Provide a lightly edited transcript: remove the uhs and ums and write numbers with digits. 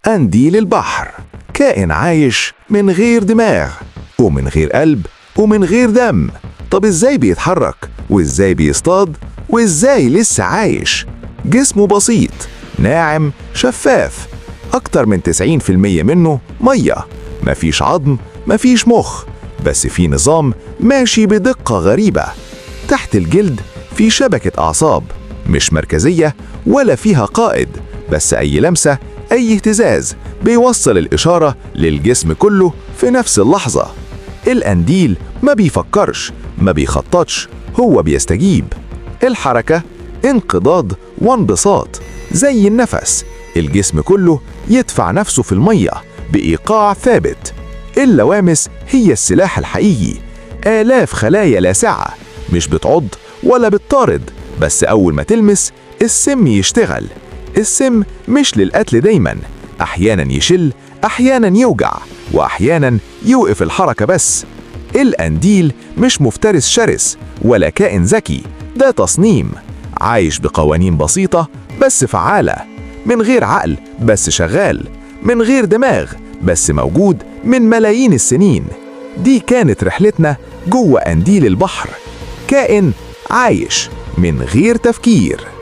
قنديل البحر كائن عايش من غير دماغ ومن غير قلب ومن غير دم. طب ازاي بيتحرك وازاي بيصطاد وازاي لسه عايش؟ جسمه بسيط ناعم شفاف، أكتر من 90% منه مية، مفيش عظم مفيش مخ، بس في نظام ماشي بدقة غريبة. تحت الجلد في شبكة أعصاب مش مركزية ولا فيها قائد، بس أي لمسة أي اهتزاز بيوصل الإشارة للجسم كله في نفس اللحظة. القنديل ما بيفكرش ما بيخططش، هو بيستجيب. الحركة انقضاض وانبساط زي النفس، الجسم كله يدفع نفسه في المية بإيقاع ثابت. اللوامس هي السلاح الحقيقي، آلاف خلايا لاسعة مش بتعض ولا بتطارد، بس أول ما تلمس السم يشتغل. السم مش للقتل دايما، أحيانا يشل أحيانا يوجع وأحيانا يوقف الحركة بس. القنديل مش مفترس شرس ولا كائن ذكي، ده تصميم عايش بقوانين بسيطة بس فعالة، من غير عقل بس شغال، من غير دماغ بس موجود من ملايين السنين. دي كانت رحلتنا جوه قنديل البحر، كائن عايش من غير تفكير.